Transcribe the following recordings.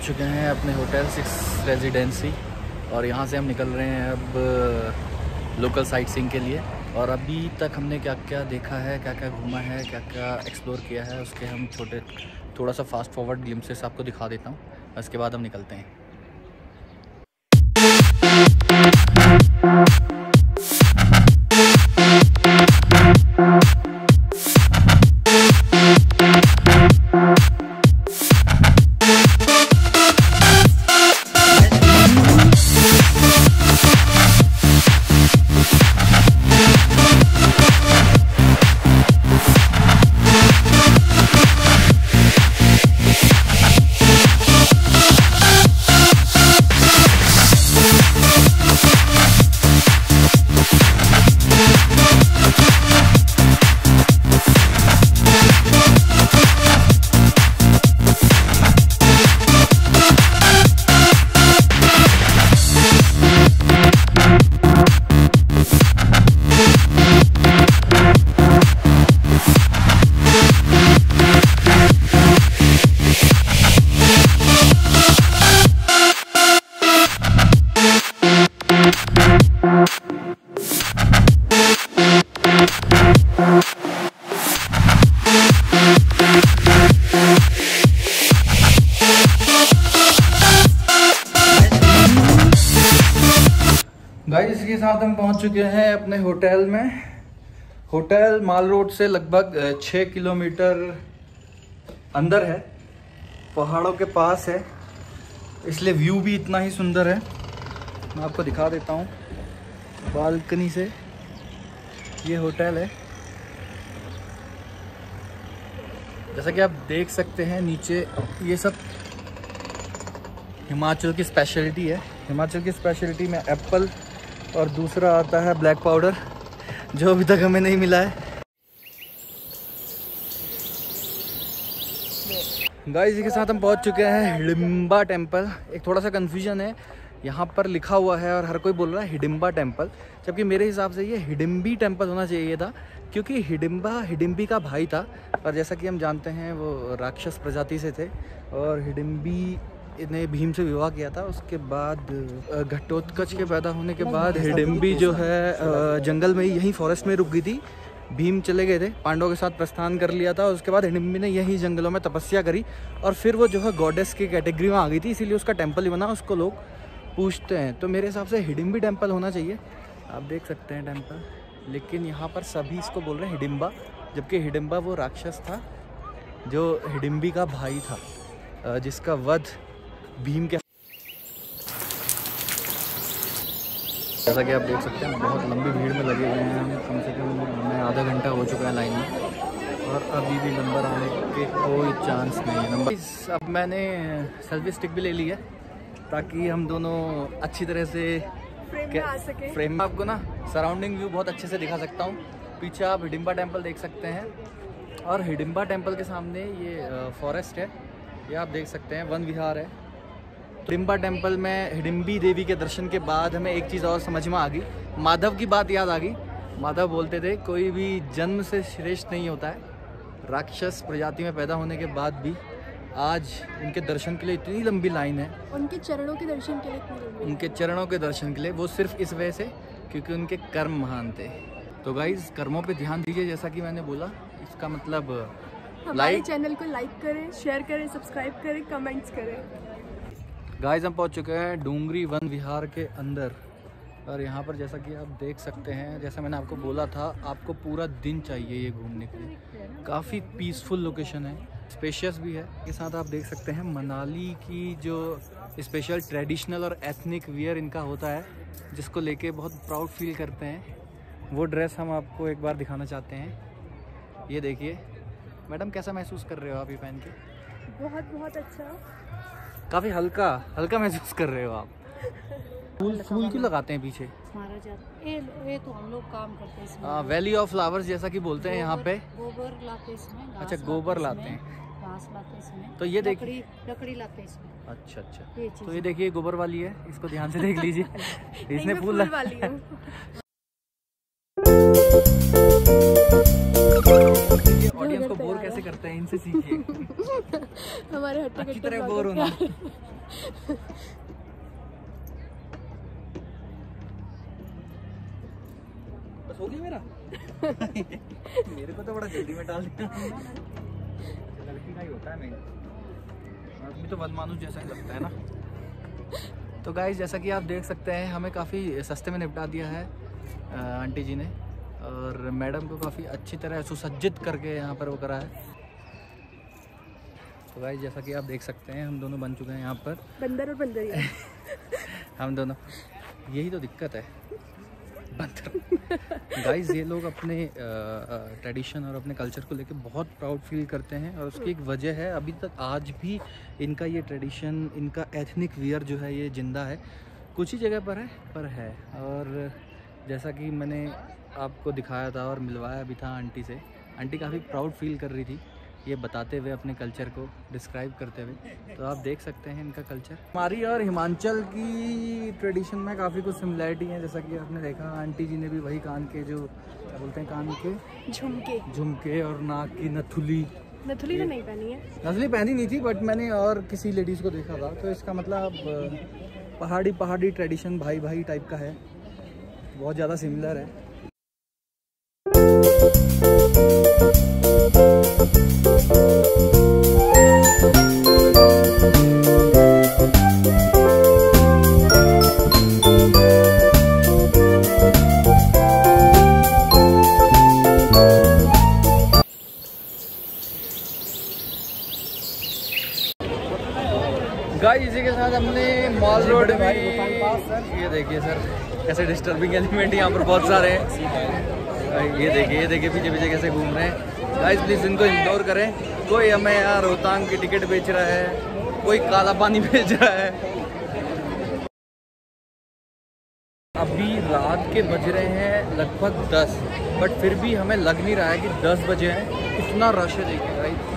पहुंच चुके हैं अपने होटल 6 रेजिडेंसी और यहाँ से हम निकल रहे हैं अब लोकल साइट सीइंग के लिए। और अभी तक हमने क्या क्या देखा है, क्या क्या घूमा है, क्या क्या एक्सप्लोर किया है, उसके हम थोड़ा सा फास्ट फॉरवर्ड ग्लिम्सेस आपको दिखा देता हूँ। उसके बाद हम निकलते हैं। गाइस इसके साथ हम पहुंच चुके हैं अपने होटल में। होटल माल रोड से लगभग 6 किलोमीटर अंदर है, पहाड़ों के पास है, इसलिए व्यू भी इतना ही सुंदर है। मैं आपको दिखा देता हूं बालकनी से। ये होटल है, जैसा कि आप देख सकते हैं नीचे ये सब हिमाचल की स्पेशलिटी है। हिमाचल की स्पेशलिटी में एप्पल और दूसरा आता है ब्लैक पाउडर, जो अभी तक हमें नहीं मिला है। गाइस इसी के साथ हम पहुंच चुके हैं हिडिंबा टेम्पल। एक थोड़ा सा कंफ्यूजन है, यहाँ पर लिखा हुआ है और हर कोई बोल रहा है हिडिंबा टेम्पल, जबकि मेरे हिसाब से ये हिडिंबी टेम्पल होना चाहिए था, क्योंकि हिडिंबा हिडिंबी का भाई था। और जैसा कि हम जानते हैं वो राक्षस प्रजाति से थे और हिडिंबी ने भीम से विवाह किया था। उसके बाद घटोत्कच के पैदा होने के बाद हिडिंबी जो है जंगल में ही, यहीं फॉरेस्ट में रुक गई थी। भीम चले गए थे, पांडवों के साथ प्रस्थान कर लिया था। उसके बाद हिडिंबी ने यहीं जंगलों में तपस्या करी और फिर वो जो है गॉडेस की कैटेगरी में आ गई थी, इसीलिए उसका टेम्पल ही बना, उसको लोग पूछते हैं। तो मेरे हिसाब से हिडिंबी टेम्पल होना चाहिए। आप देख सकते हैं टेम्पल, लेकिन यहाँ पर सभी इसको बोल रहे हैं हिडिंबा, जबकि हिडिंबा वो राक्षस था जो हिडिंबी का भाई था, जिसका वध भीम के। जैसा कि आप देख सकते हैं बहुत लंबी भीड़ में लगे हुए हैं हम, कम से कम हमें आधा घंटा हो चुका है लाइन में और अभी भी नंबर आने के कोई चांस नहीं है। नंबर अब मैंने सेल्फी स्टिक भी ले ली है ताकि हम दोनों अच्छी तरह से फ्रेम आपको ना सराउंडिंग व्यू बहुत अच्छे से दिखा सकता हूँ। पीछे आप हिडिंबा टेम्पल देख सकते हैं और हिडिंबा टेम्पल के सामने ये फॉरेस्ट है, ये आप देख सकते हैं, वन विहार है। हिडिंबा टेम्पल में हिडिंबी देवी के दर्शन के बाद हमें एक चीज़ और समझ में आ गई, माधव की बात याद आ गई। माधव बोलते थे कोई भी जन्म से श्रेष्ठ नहीं होता है। राक्षस प्रजाति में पैदा होने के बाद भी आज उनके दर्शन के लिए इतनी लंबी लाइन है, उनके चरणों के दर्शन के लिए उनके चरणों के दर्शन के लिए, वो सिर्फ इस वजह से क्योंकि उनके कर्म महान थे। तो गाइज कर्मों पे ध्यान दीजिए, जैसा कि मैंने बोला। इसका मतलब हमारे चैनल को लाइक करें, शेयर करें, सब्सक्राइब करें, कमेंट्स करें। गाइस हम पहुंच चुके हैं डूंगरी वन विहार के अंदर और यहाँ पर जैसा कि आप देख सकते हैं, जैसा मैंने आपको बोला था, आपको पूरा दिन चाहिए ये घूमने के लिए। काफ़ी पीसफुल लोकेशन है, स्पेशियस भी है। के साथ आप देख सकते हैं मनाली की जो स्पेशल ट्रेडिशनल और एथनिक वियर इनका होता है, जिसको लेके बहुत प्राउड फील करते हैं, वो ड्रेस हम आपको एक बार दिखाना चाहते हैं। ये देखिए मैडम, कैसा महसूस कर रहे हो आप ये पहन के? बहुत अच्छा, काफ़ी हल्का हल्का महसूस कर रहे हो आप। फूल क्यों लगाते हैं पीछे? ये तो हम लोग काम करते हैं इसमें। वैली ऑफ फ्लावर्स जैसा कि बोलते हैं यहाँ पे। गोबर लाते हैं इसमें। अच्छा, गोबर लाते हैं, घास लाते हैं इसमें। तो ये देखिए लकड़ी लाते हैं इसमें। अच्छा, तो ये देखिए गोबर वाली है, इसको ध्यान से देख लीजिए। इसने फूल वाली है। ऑडियंस को बोर कैसे करते हैं, इनसे सीखिए। हमारे अच्छी तरह बोर होना। बस हो गया मेरा। मेरे को तो बड़ा जल्दी में डाल दिया। लड़की का ही होता है, नहीं आदमी तो बदमानुस जैसा ही लगता है ना। तो गाइस जैसा कि आप देख सकते हैं हमें काफ़ी सस्ते में निपटा दिया है आंटी जी ने, और मैडम को काफ़ी अच्छी तरह सुसज्जित करके यहाँ पर वो करा है। तो गाइस जैसा कि आप देख सकते हैं हम दोनों बन चुके हैं यहाँ पर बंदर और बंदरिया। हम दोनों, यही तो दिक्कत है बंदर। गाइस ये लोग अपने ट्रेडिशन और अपने कल्चर को लेके बहुत प्राउड फील करते हैं, और उसकी एक वजह है अभी तक आज भी इनका ये ट्रेडिशन, इनका एथनिक वियर जो है ये ज़िंदा है। कुछ ही जगह पर है। और जैसा कि मैंने आपको दिखाया था और मिलवाया भी था आंटी से, आंटी काफ़ी प्राउड फील कर रही थी ये बताते हुए, अपने कल्चर को डिस्क्राइब करते हुए। तो आप देख सकते हैं इनका कल्चर। हमारी और हिमाचल की ट्रेडिशन में काफ़ी कुछ सिमिलैरिटी है, जैसा कि आपने देखा आंटी जी ने भी वही कान के जो क्या बोलते हैं, कान के झुमके और नाक की नथुली तो नहीं पहनी है। नथुली पहनी नहीं थी, बट मैंने और किसी लेडीज़ को देखा था। तो इसका मतलब पहाड़ी ट्रेडिशन भाई टाइप का है, बहुत ज़्यादा सिमिलर है। गाइस इसी के साथ हमने मॉल रोड भी, ये देखिए सर कैसे डिस्टर्बिंग एलिमेंट यहाँ पर बहुत सारे हैं। ये देखिए पीछे कैसे घूम रहे हैं। गाइस प्लीज़ इनको इग्नोर करें। कोई हमें यहाँ रोहतांग की टिकट बेच रहा है, कोई काला पानी बेच रहा है। अभी रात के बज रहे हैं लगभग 10, बट फिर भी हमें लग नहीं रहा है कि 10 बजे हैं। इतना रश है देखिए गाइस।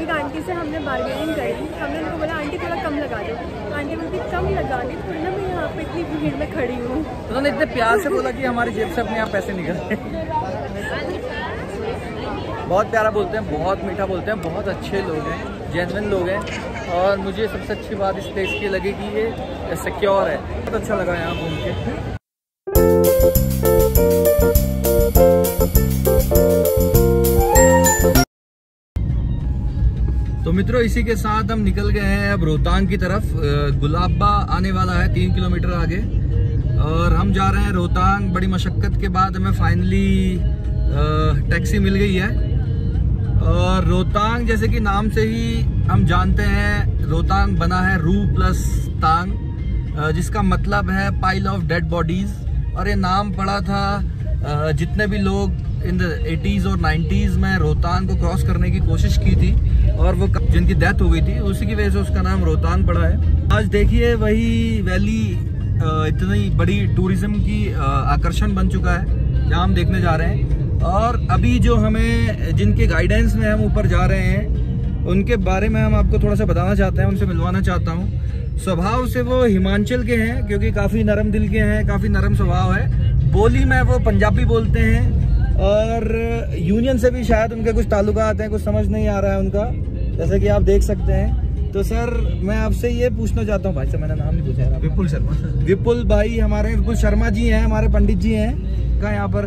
आंटी से हमने बार्गेनिंग करी, हमने उनको बोला आंटी थोड़ा कम लगा दो। आंटी बोलती कम लगा दी, थोड़ी ना मैं यहाँ पे इतनी भीड़ में खड़ी हूँ। तो उन्होंने इतने प्यार से बोला कि हमारी जेब से अपने यहाँ पैसे निकल। बहुत प्यारा बोलते हैं, बहुत मीठा बोलते हैं, बहुत अच्छे लोग हैं, जेन्युइन लोग हैं। और मुझे सबसे अच्छी बात इस प्लेस की लगी कि ये सिक्योर है। बहुत अच्छा लगा यहाँ घूम के। तो मित्रों इसी के साथ हम निकल गए हैं अब रोहतांग की तरफ। गुलाबा आने वाला है 3 किलोमीटर आगे, और हम जा रहे हैं रोहतांग। बड़ी मशक्क़त के बाद हमें फाइनली टैक्सी मिल गई है। और रोहतांग जैसे कि नाम से ही हम जानते हैं, रोहतांग बना है रू प्लस तांग, जिसका मतलब है पाइल ऑफ डेड बॉडीज। और ये नाम पड़ा था जितने भी लोग इन द 80s और 90s में रोहतांग को क्रॉस करने की कोशिश की थी और वो जिनकी डेथ हो गई थी, उसी की वजह से उसका नाम रोहतांग पड़ा है। आज देखिए वही वैली इतनी बड़ी टूरिज्म की आकर्षण बन चुका है जहाँ हम देखने जा रहे हैं। और अभी जो हमें जिनके गाइडेंस में हम ऊपर जा रहे हैं उनके बारे में हम आपको थोड़ा सा बताना चाहते हैं, उनसे मिलवाना चाहता हूँ। स्वभाव से वो हिमाचल के हैं, क्योंकि काफ़ी नरम दिल के हैं, काफ़ी नरम स्वभाव है। बोली में वो पंजाबी बोलते हैं, और यूनियन से भी शायद उनके कुछ ताल्लुकात हैं, कुछ समझ नहीं आ रहा है उनका, जैसे कि आप देख सकते हैं। तो सर मैं आपसे ये पूछना चाहता हूँ, भाई साहब मैंने नाम नहीं पूछा है। विपुल शर्मा। विपुल भाई हमारे, विपुल शर्मा जी हैं हमारे, पंडित जी हैं का यहाँ पर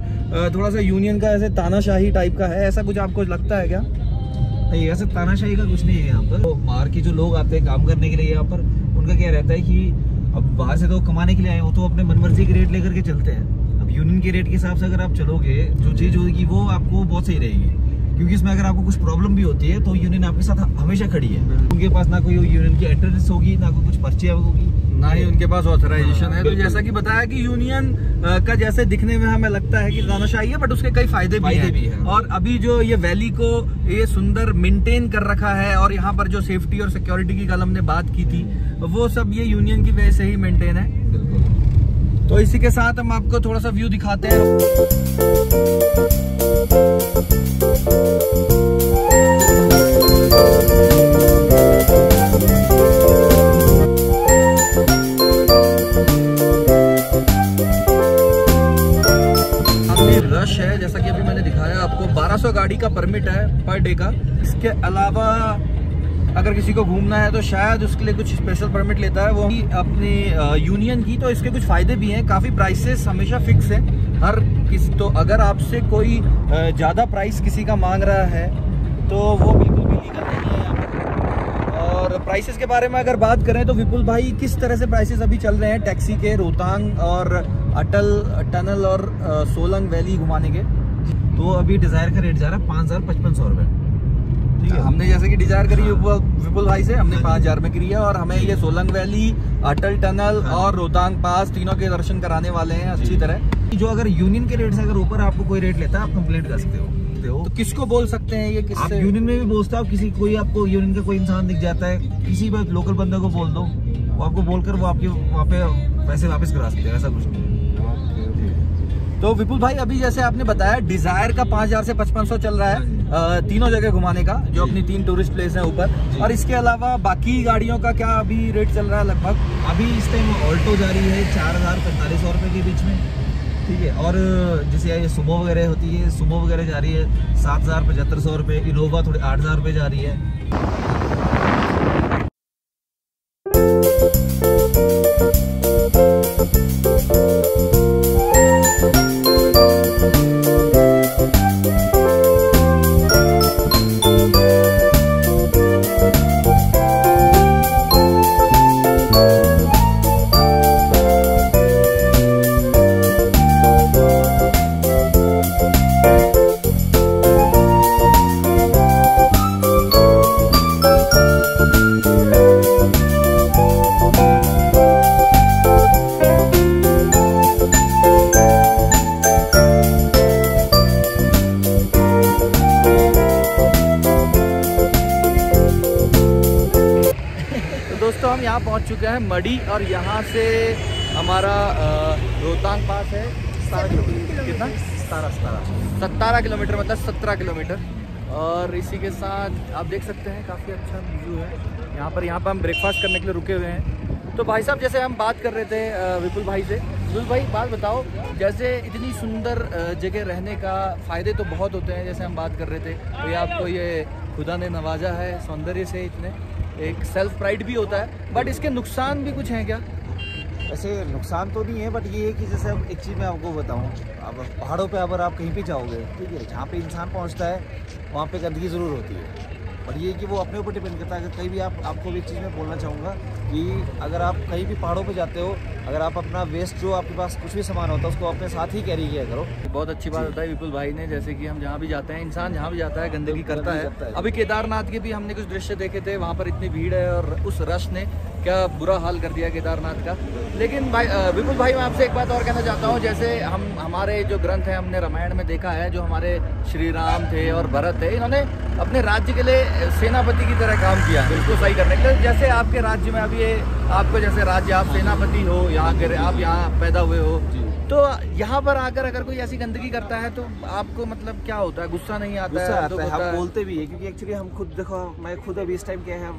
थोड़ा सा यूनियन का ऐसे तानाशाही टाइप का है, ऐसा कुछ आपको लगता है क्या? नहीं, ऐसे तानाशाही का कुछ नहीं है यहाँ पर। तो बाहर के जो लोग आते हैं काम करने के लिए यहाँ पर, उनका क्या रहता है कि अब बाहर से तो कमाने के लिए आए हो तो अपने मनमर्जी के रेट लेकर के चलते हैं। अब यूनियन के रेट के हिसाब से अगर आप चलोगे, जो चीज़ होगी वो आपको बहुत सही रहेगी, क्योंकि इसमें अगर आपको कुछ प्रॉब्लम भी होती है तो यूनियन आपके साथ हमेशा खड़ी है। उनके पास ना कोई यूनियन की एड्रेस होगी, ना कोई कुछ पर्ची होगी, ना ही उनके पास ऑथराइजेशन है। तो जैसा कि बताया कि यूनियन का जैसे दिखने में हमें लगता है कि तानाशाही है, बट उसके कई फायदे भी हैं। और अभी जो ये वैली को ये सुंदर मेंटेन कर रखा है, और यहाँ पर जो सेफ्टी और सिक्योरिटी की कल हमने बात की थी, वो सब ये यूनियन की वजह से ही मेंटेन है। तो इसी के साथ हम आपको थोड़ा सा व्यू दिखाते हैं। रश है, जैसा कि अभी मैंने दिखाया आपको। 1200 गाड़ी का परमिट है पर डे का। इसके अलावा अगर किसी को घूमना है तो शायद उसके लिए कुछ स्पेशल परमिट लेता है वो अपनी यूनियन की। तो इसके कुछ फ़ायदे भी हैं, काफ़ी प्राइसेस हमेशा फिक्स है हर किसी। तो अगर आपसे कोई ज़्यादा प्राइस किसी का मांग रहा है तो वो बिल्कुल भी लीगल नहीं है यहाँ पर। और प्राइसेस के बारे में अगर बात करें तो विपुल भाई किस तरह से प्राइसेस अभी चल रहे हैं टैक्सी के रोहतांग और अटल टनल और सोलंग वैली घुमाने के? तो अभी डिजायर का रेट जा रहा है 5,500 रुपये। ठीक है, हमने जैसे कि डिजायर करी विपुल भाई से, हमने 5,000 में करी है और हमें ये सोलंग वैली, अटल टनल और रोहतांग पास तीनों के दर्शन कराने वाले हैं अच्छी तरह। जो अगर यूनियन के रेट से अगर ऊपर आपको कोई रेट लेता है आप कंप्लेंट कर सकते हो। तो किसको बोल सकते हैं ये? आप यूनियन में भी बोलते हो, किसी कोई आपको यूनियन का कोई इंसान दिख जाता है, किसी भी लोकल बंदे को बोल दो, वो आपको बोलकर वो आपके वहाँ पे पैसे वापस करा सकते हैं, ऐसा कुछ नहीं। तो विपुल भाई अभी जैसे आपने बताया डिजायर का 5,000 से 5,500 चल रहा है तीनों जगह घुमाने का, जो अपनी 3 टूरिस्ट प्लेस है ऊपर। और इसके अलावा बाकी गाड़ियों का क्या अभी रेट चल रहा है लगभग? अभी इस टाइम ऑल्टो जा रही है 4,000-4,500 रुपये के बीच में, ठीक है। और जैसे ये सुमो वगैरह होती है, सुमो वगैरह जा रही है 7,000-7,500 रुपये। इनोवा थोड़ी 8,000 रुपये जा रही है। दोस्तों हम यहाँ पहुँच चुके हैं मडी और यहाँ से हमारा रोहतांग पास है 17 किलोमीटर। कितना? 17 किलोमीटर, मतलब 17 किलोमीटर। और इसी के साथ आप देख सकते हैं काफ़ी अच्छा व्यू है यहाँ पर हम ब्रेकफास्ट करने के लिए रुके हुए हैं। तो भाई साहब जैसे हम बात कर रहे थे विपुल भाई से, विपुल भाई बात बताओ, जैसे इतनी सुंदर जगह रहने का फ़ायदे तो बहुत होते हैं, जैसे हम बात कर रहे थे तो ये आपको ये खुदा ने नवाजा है सौंदर्य से, इतने एक सेल्फ प्राइड भी होता है, बट इसके नुकसान भी कुछ हैं क्या? ऐसे नुकसान तो नहीं है, बट ये है कि जैसे एक चीज़ मैं आपको बताऊं, अब पहाड़ों पे अगर आप कहीं भी जाओगे, ठीक है, जहाँ पे इंसान पहुँचता है वहाँ पे गंदगी ज़रूर होती है। और ये कि वो अपने ऊपर डिपेंड करता है। अगर कहीं भी आपको भी एक चीज़ मैं बोलना चाहूँगा कि अगर आप कहीं भी पहाड़ों पे जाते हो, अगर आप अपना वेस्ट जो आपके पास कुछ भी सामान होता है उसको अपने साथ ही कैरी किया करो। बहुत अच्छी बात बताई विपुल भाई ने, जैसे कि हम जहाँ भी जाते हैं, इंसान जहाँ भी जाता है गंदगी करता है। अभी केदारनाथ के भी हमने कुछ दृश्य देखे थे, वहाँ पर इतनी भीड़ है और उस रश ने क्या बुरा हाल कर दिया केदारनाथ का। लेकिन भाई विपुल भाई मैं आपसे एक बात और कहना चाहता हूँ, जैसे हमारे जो ग्रंथ है, हमने रामायण में देखा है, जो हमारे श्री राम थे और भरत थे, इन्होंने अपने राज्य के लिए सेनापति की तरह काम किया बिल्कुल सही करने के लिए। जैसे आपके राज्य में अभी आपको जैसे राज्य, आप सेनापति हो, यहाँ के आप यहाँ पैदा हुए हो, तो यहाँ पर आकर अगर कोई ऐसी गंदगी करता है तो आपको मतलब क्या होता है? गुस्सा नहीं आता है? हम बोलते भी है, क्योंकि एक्चुअली हम खुद देखो, मैं खुद अभी इस टाइम क्या है,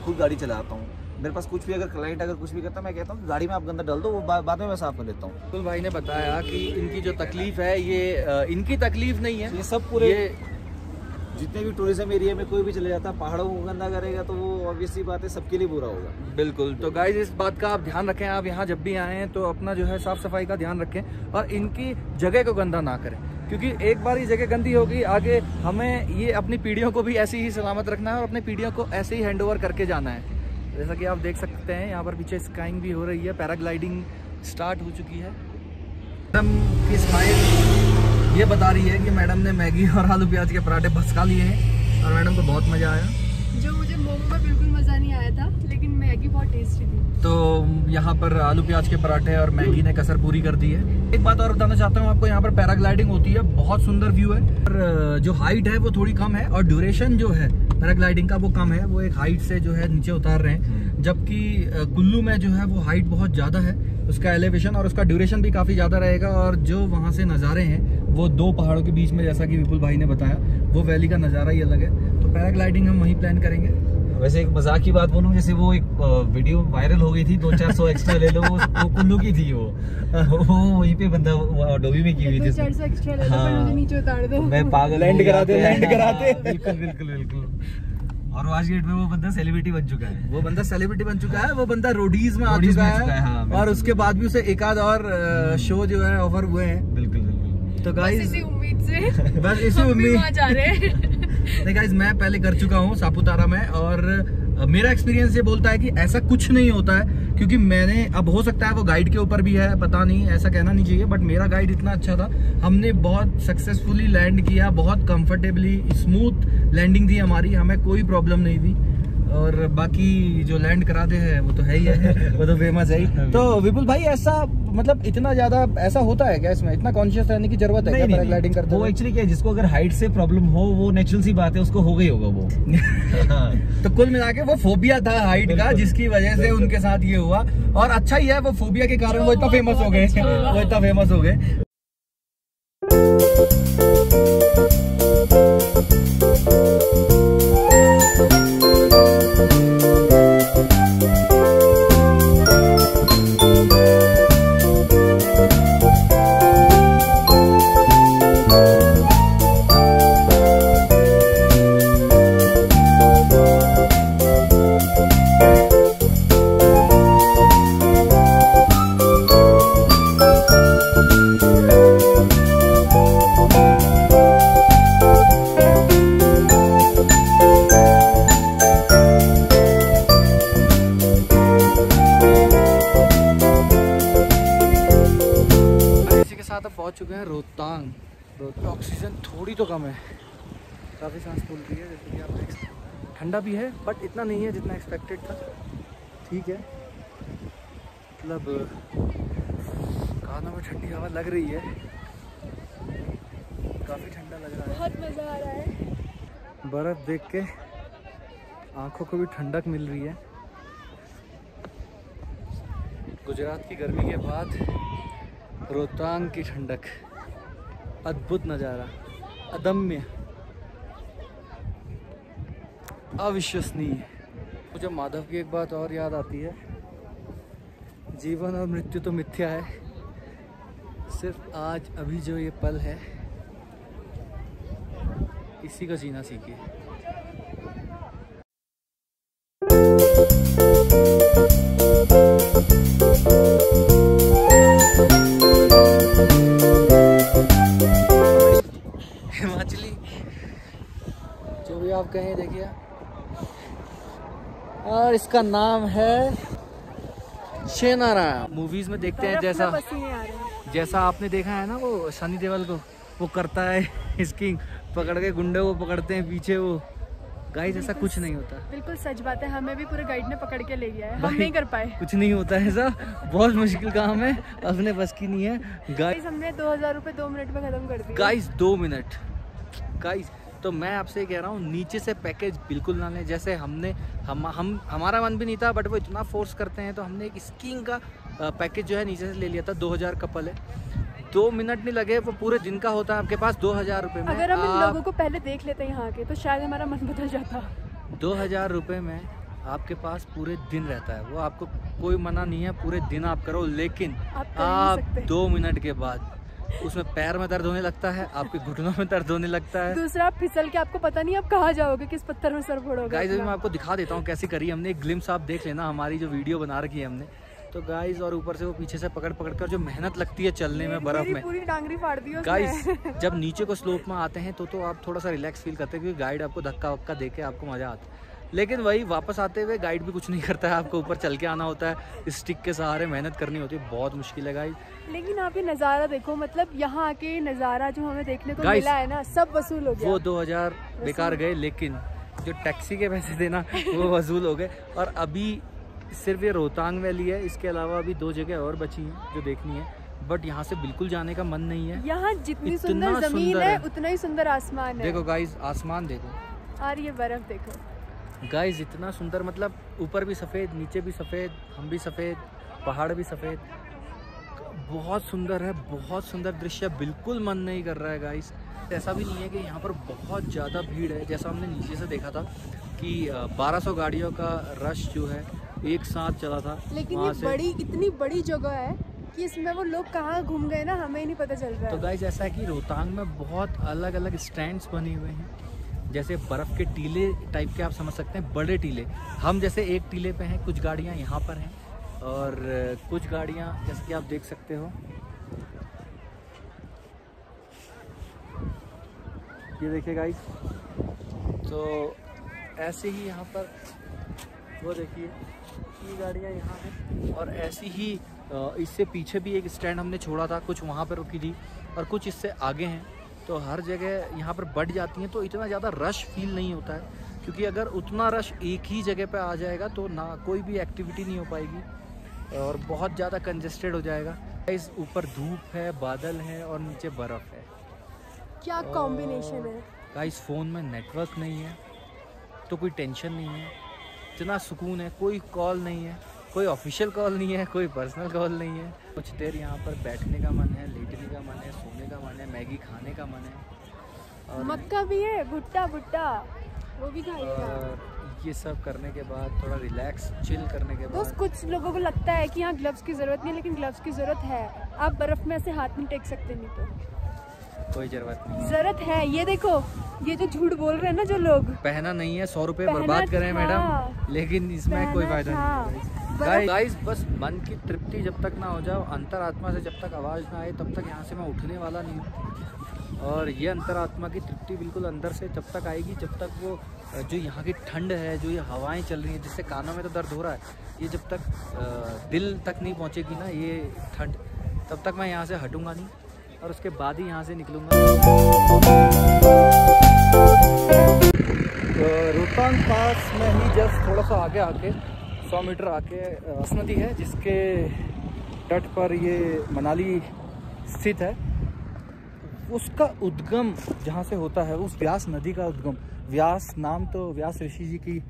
खुद गाड़ी चलाता हूँ, मेरे पास कुछ भी अगर क्लाइंट अगर कुछ भी करता है, मैं कहता हूँ गाड़ी में आप गंदा डाल दो, वो बाद में मैं साफ कर देता हूँ। विपुल भाई ने बताया कि इनकी जो तकलीफ है ये इनकी तकलीफ नहीं है, ये सब पूरे जितने भी टूरिज्म एरिया में कोई भी चले जाता है, पहाड़ों को गंदा करेगा तो वो ऑब्वियसली बात है सबके लिए बुरा होगा। बिल्कुल। तो गाइस इस बात का आप ध्यान रखें, आप यहाँ जब भी आए हैं तो अपना जो है साफ सफाई का ध्यान रखें और इनकी जगह को गंदा ना करें, क्योंकि एक बार ये जगह गंदी होगी, आगे हमें ये अपनी पीढ़ियों को भी ऐसे ही सलामत रखना है और अपनी पीढ़ियों को ऐसे ही हैंड ओवर करके जाना है। जैसा कि आप देख सकते हैं यहाँ पर पीछे स्काइंग भी हो रही है, पैराग्लाइडिंग स्टार्ट हो चुकी है। मैडम की स्माइल ये बता रही है कि मैडम ने मैगी और आलू प्याज के पराठे बस खा लिए हैं और मैडम को बहुत मज़ा आया। जो मुझे मोमो में बिल्कुल मज़ा नहीं आया था, लेकिन मैगी बहुत टेस्टी थी। तो यहाँ पर आलू प्याज के पराठे और मैगी ने कसर पूरी कर दी है। एक बात और बताना चाहता हूँ आपको, यहाँ पर पैराग्लाइडिंग होती है, बहुत सुंदर व्यू है। और जो हाइट है वो थोड़ी कम है और ड्यूरेशन जो है पैराग्लाइडिंग का वो कम है, वो एक हाइट से जो है नीचे उतार रहे हैं, जबकि कुल्लू में जो है वो हाइट बहुत ज़्यादा है, उसका एलिवेशन और उसका ड्यूरेशन भी काफ़ी ज़्यादा रहेगा। और जो वहाँ से नज़ारे हैं वो 2 पहाड़ों के बीच में, जैसा कि विपुल भाई ने बताया, वो वैली का नज़ारा ही अलग है। तो पैराग्लाइडिंग हम वहीं प्लान करेंगे वैसे एक मजाक की बात बोलूं, जैसे वो एक वीडियो वायरल हो गई थी, 200-400 एक्स्ट्रा ले लो, वो कुल्लू की थी वो वहीं पे बंदा डोबी में की हुई थी। 400 एक्स्ट्रा ले लो, पर मुझे नीचे उतार दो। मैं पागल लैंड कराते बिल्कुल बिल्कुल बिल्कुल। और आज डेट में वो बंदा सेलिब्रिटी बन चुका है। वो बंदा सेलिब्रिटी बन चुका है, वो बंदा रोडीज में आ रोडीज चुका में आ चुका है, है। हाँ, और उसके बाद भी उसे एक आध और शो जो है ऑफर हुए हैं। बिल्कुल बिल्कुल। तो बस गाइस इसी उम्मीद से बस इसी हम भी उम्मीद वहाँ जा रहे हैं। नहीं गाइस, मैं पहले कर चुका हूँ सापुतारा में, और मेरा एक्सपीरियंस ये बोलता है कि ऐसा कुछ नहीं होता है, क्योंकि मैंने, अब हो सकता है वो गाइड के ऊपर भी है, पता नहीं, ऐसा कहना नहीं चाहिए, बट मेरा गाइड इतना अच्छा था, हमने बहुत सक्सेसफुली लैंड किया, बहुत कंफर्टेबली स्मूथ लैंडिंग थी हमारी, हमें कोई प्रॉब्लम नहीं थी। और बाकी जो लैंड कराते हैं वो तो है ही है, वो तो फेमस है ही। तो विपुल भाई, ऐसा मतलब इतना ज्यादा ऐसा होता है क्या इसमें? इतना कॉन्शियस रहने की जरूरत है क्या पैराग्लाइडिंग करते वो हुए? एक्चुअली क्या है, जिसको अगर हाइट से प्रॉब्लम हो, वो नेचुरल सी बात है, उसको हो गई होगा वो। तो कुल मिला के वो फोबिया था हाइट का, जिसकी वजह से उनके साथ ये हुआ, और अच्छा ही है, वो फोबिया के कारण वो इतना फेमस हो गए, वो इतना फेमस हो गए। पहुंच चुके हैं रोहतांग। रोहतांग ऑक्सीजन थोड़ी तो कम है, काफ़ी सांस फूल रही है, जैसे कि आप देख सकते हैं। ठंडा भी है बट इतना नहीं है जितना एक्सपेक्टेड था, ठीक है, मतलब कानों में ठंडी हवा लग रही है, काफ़ी ठंडा लग रहा है, बहुत मज़ा आ रहा है। बर्फ़ देख के आँखों को भी ठंडक मिल रही है। गुजरात की गर्मी के बाद रोहतांग की ठंडक, अद्भुत नज़ारा, अदम्य, अविश्वसनीय। मुझे माधव की एक बात और याद आती है, जीवन और मृत्यु तो मिथ्या है, सिर्फ आज अभी जो ये पल है इसी का जीना सीखिए। हिमाचली जो भी आप कहें, देखिए, और इसका नाम है शेनारा। मूवीज में देखते हैं जैसा आपने देखा है ना, वो सनी देओल को वो करता है स्कीइंग, पकड़ के गुंडे को पकड़ते हैं पीछे वो। गाइस ऐसा कुछ नहीं होता, बिल्कुल सच बात है, हमें भी पूरे गाइड ने पकड़ के ले गया है, हम नहीं कर पाए। कुछ नहीं होता है ऐसा, बहुत मुश्किल काम है, अपने बस की नहीं है। गाइस हमने 2000 रुपए 2 मिनट में खत्म कर दिए। गाइस 2 मिनट, गाइस तो मैं आपसे कह रहा हूँ, नीचे से पैकेज बिल्कुल ना लें। जैसे हमारा मन भी नहीं था, बट वो इतना फोर्स करते हैं, तो हमने एक स्कीइंग का पैकेज जो है नीचे से ले लिया था। 2000 कपल है, 2 मिनट नहीं लगे, वो पूरे दिन का होता है आपके पास 2000 रुपये में। अगर हम इन लोगों को पहले देख लेते हैं यहाँ के, तो शायद हमारा मन बदल जाता। 2000 रुपये में आपके पास पूरे दिन रहता है, वो आपको कोई मना नहीं है, पूरे दिन आप करो, लेकिन आप 2 मिनट के बाद उसमें पैर में दर्द होने लगता है, आपके घुटनों में दर्द होने लगता है। दूसरा, फिसल के आपको पता नहीं आप कहाँ जाओगे, किस पत्थर में सर फोड़ोगे। गाइस अभी मैं आपको दिखा देता हूँ कैसी करी हमने, एक ग्लिम्स आप देख लेना हमारी जो वीडियो बना रखी है हमने। तो गाइस, और ऊपर से वो पीछे से पकड़ कर जो मेहनत लगती है चलने में बर्फ में, पूरी टांगरी फाड़ दी गाइस जब नीचे को स्लोप में आते हैं तो आप थोड़ा सा रिलैक्स फील करते हैं, क्योंकि गाइड आपको धक्का वक्का दे के आपको मजा आता है। लेकिन वही वापस आते हुए गाइड भी कुछ नहीं करता है, आपको ऊपर चल के आना होता है, स्टिक के सहारे मेहनत करनी होती है, बहुत मुश्किल है गाइस। लेकिन आप ये नज़ारा देखो, मतलब यहाँ आके नज़ारा जो हमें देखने को मिला है ना, सब वसूल हो गया। वो 2000 बेकार गए, लेकिन जो टैक्सी के पैसे थे ना वो वसूल हो गए। और अभी सिर्फ ये रोहतांग वैली है, इसके अलावा अभी 2 जगह और बची हैं जो देखनी है, बट यहाँ से बिल्कुल जाने का मन नहीं है। यहाँ जितनी सुंदर जमीन है उतना ही सुंदर आसमान है। देखो गाइस, आसमान देखो, और ये बर्फ देखो गाइस, इतना सुंदर, मतलब ऊपर भी सफ़ेद, नीचे भी सफ़ेद, हम भी सफ़ेद, पहाड़ भी सफ़ेद, बहुत सुंदर है, बहुत सुंदर दृश्य, बिल्कुल मन नहीं कर रहा है गाइस। ऐसा भी नहीं है कि यहाँ पर बहुत ज़्यादा भीड़ है, जैसा हमने नीचे से देखा था कि 1200 गाड़ियों का रश जो है एक साथ चला था। लेकिन ये बड़ी इतनी बड़ी जगह है कि इसमें वो लोग कहाँ घूम गए ना हमें ही नहीं पता चल रहा है। तो गाइस ऐसा है कि रोहतांग में बहुत अलग अलग स्टैंड्स बने हुए हैं, जैसे बर्फ़ के टीले टाइप के आप समझ सकते हैं, बड़े टीले। हम जैसे एक टीले पे हैं, कुछ गाड़ियाँ यहाँ पर हैं और कुछ गाड़ियाँ जैसे कि आप देख सकते हो ये देखिए गाइस। तो ऐसे ही यहाँ पर वो देखिए ये गाड़ियाँ यहाँ हैं और ऐसी ही इससे पीछे भी एक स्टैंड हमने छोड़ा था, कुछ वहाँ पर रुकी थी और कुछ इससे आगे हैं। तो हर जगह यहाँ पर बढ़ जाती हैं तो इतना ज़्यादा रश फील नहीं होता है, क्योंकि अगर उतना रश एक ही जगह पे आ जाएगा तो ना कोई भी एक्टिविटी नहीं हो पाएगी और बहुत ज़्यादा कंजेस्टेड हो जाएगा। इस ऊपर धूप है, बादल है और नीचे बर्फ़ है। क्या कॉम्बिनेशन है गाइस। फ़ोन में नेटवर्क नहीं है तो कोई टेंशन नहीं है, इतना सुकून है, कोई कॉल नहीं है, कोई ऑफिशियल कॉल नहीं है, कोई पर्सनल कॉल नहीं है। कुछ देर यहाँ पर बैठने का मन है, लेटने का मन है, सोने का मन है, मैगी खाने का मन है और मक्का भी है, भुट्टा भुट्टा वो भी खाएगा। और ये सब करने के बाद थोड़ा रिलैक्स चिल करने के दोस्त बाद कुछ लोगों को लगता है कि यहाँ ग्लव्स की ज़रूरत नहीं है, लेकिन ग्लव्स की ज़रूरत है। आप बर्फ़ में ऐसे हाथ नहीं टेक सकते, नहीं तो कोई ज़रूरत नहीं। ज़रूरत है। ये देखो, ये जो झूठ बोल रहे हैं ना जो लोग, पहना नहीं है, 100 रुपये पहना बर्बाद करें था, मैडम, लेकिन इसमें कोई फ़ायदा नहीं है। गाइस बस मन की तृप्ति जब तक ना हो जाए, अंतरात्मा से जब तक आवाज़ ना आए तब तक यहाँ से मैं उठने वाला नहीं हूँ। और ये अंतरात्मा की तृप्ति बिल्कुल अंदर से तब तक आएगी जब तक वो जो यहाँ की ठंड है, जो ये हवाएं चल रही हैं जिससे कानों में तो दर्द हो रहा है, ये जब तक दिल तक नहीं पहुँचेगी ना ये ठंड, तब तक मैं यहाँ से हटूँगा नहीं और उसके बाद ही यहाँ से निकलूँगा। रोहतांग पास में ही जस्ट थोड़ा सा आगे आके 100 मीटर आके व्यास नदी है, जिसके तट पर ये मनाली स्थित है। उसका उद्गम जहाँ से होता है, उस व्यास नदी का उद्गम, व्यास नाम तो व्यास ऋषि जी की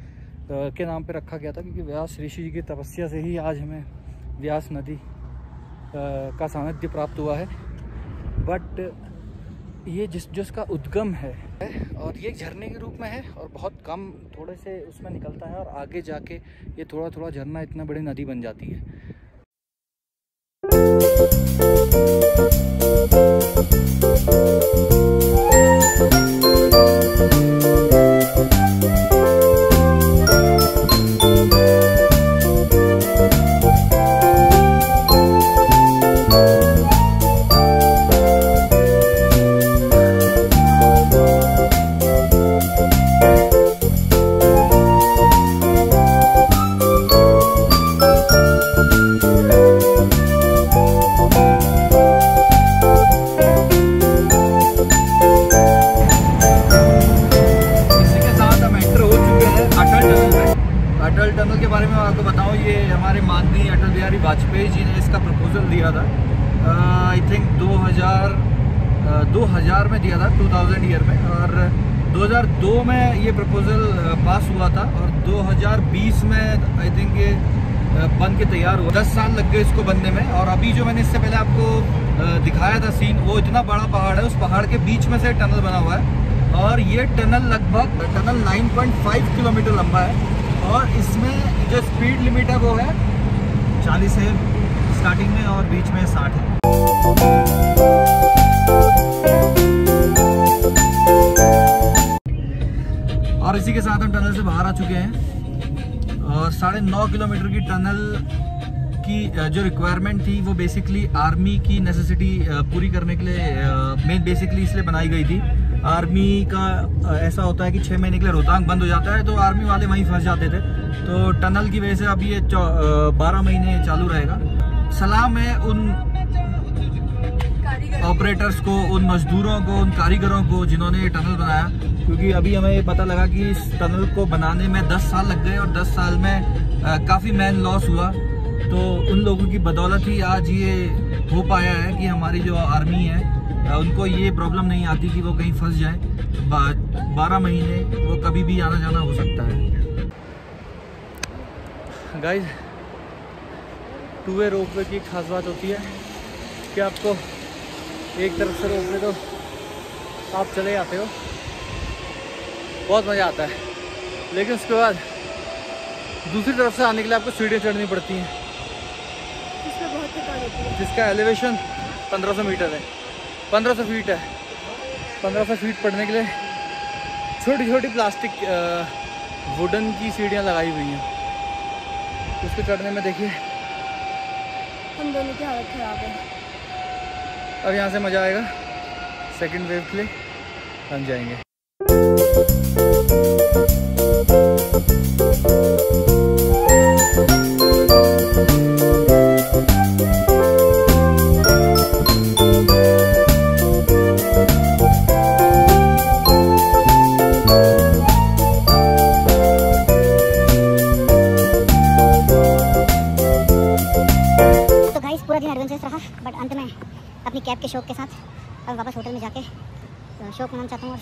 के नाम पे रखा गया था, क्योंकि व्यास ऋषि जी की तपस्या से ही आज हमें व्यास नदी का सानिध्य प्राप्त हुआ है। बट ये जिसका उद्गम है और ये झरने के रूप में है और बहुत कम थोड़े से उसमें निकलता है और आगे जाके ये थोड़ा थोड़ा झरना इतना बड़ी नदी बन जाती है। अटल टनल के बारे में आपको बताऊं, ये हमारे माननीय अटल बिहारी वाजपेयी जी ने इसका प्रपोजल दिया था। आई थिंक 2000 में दिया था, 2000 ईयर में, और 2002 में ये प्रपोजल पास हुआ था और 2020 में आई थिंक ये बन के तैयार हुआ। 10 साल लग गए इसको बनने में। और अभी जो मैंने इससे पहले आपको दिखाया था सीन, वो इतना बड़ा पहाड़ है, उस पहाड़ के बीच में से टनल बना हुआ है और ये टनल लगभग 9.5 किलोमीटर लंबा है और इसमें जो स्पीड लिमिट है वो है 40 है स्टार्टिंग में और बीच में 60 है। और इसी के साथ हम टनल से बाहर आ चुके हैं और 9.5 किलोमीटर की टनल की जो रिक्वायरमेंट थी वो बेसिकली आर्मी की नेसेसिटी पूरी करने के लिए मेन बेसिकली इसलिए बनाई गई थी। आर्मी का ऐसा होता है कि 6 महीने के लिए रोहतांग बंद हो जाता है तो आर्मी वाले वहीं फंस जाते थे, तो टनल की वजह से अब ये 12 महीने चालू रहेगा। सलाम है उन ऑपरेटर्स को, उन मजदूरों को, उन कारीगरों को जिन्होंने ये टनल बनाया, क्योंकि अभी हमें ये पता लगा कि इस टनल को बनाने में 10 साल लग गए और 10 साल में काफ़ी मैन लॉस हुआ। तो उन लोगों की बदौलत ही आज ये हो पाया है कि हमारी जो आर्मी है उनको ये प्रॉब्लम नहीं आती कि वो कहीं फंस जाए। 12 महीने वो कभी भी आना जाना हो सकता है। गाइस, टू वे रोपवे की खास बात होती है कि आपको एक तरफ से रोपवे तो आप चले जाते हो, बहुत मज़ा आता है। लेकिन उसके बाद दूसरी तरफ से आने के लिए आपको सीढ़ियाँ चढ़नी पड़ती हैं, इसमें बहुत थकान होती है। जिसका एलिवेशन 1500 मीटर है, 1500 फीट है। 1500 फीट पढ़ने के लिए छोटी छोटी प्लास्टिक वुडन की सीढ़ियाँ लगाई हुई हैं। उसको चढ़ने में देखिए हम दोनों की हालत ख़राब है। अब यहाँ से मज़ा आएगा, सेकंड वेव के लिए हम जाएंगे। पूरा दिन एडवेंचरस रहा, बट अंत में अपनी कैब के शौक के साथ अब वापस होटल में जाके शौक मनाना चाहता हूँ और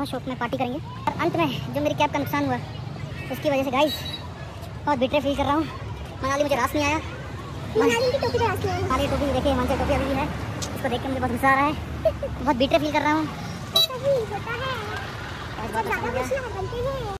शौक में पार्टी करेंगे। और अंत में जो मेरी कैब का नुकसान हुआ उसकी वजह से गाइस बहुत बिटरे फील कर रहा हूँ। मनाली मुझे रास नहीं आया, मनाली की टोपी पे रास नहीं आया। मनाली टोपी देखे, हिमाचल टोपी अभी भी है, इसको देख के मुझे बहुत गुस्सा आ रहा है, बहुत बिटरे फील कर रहा हूँ।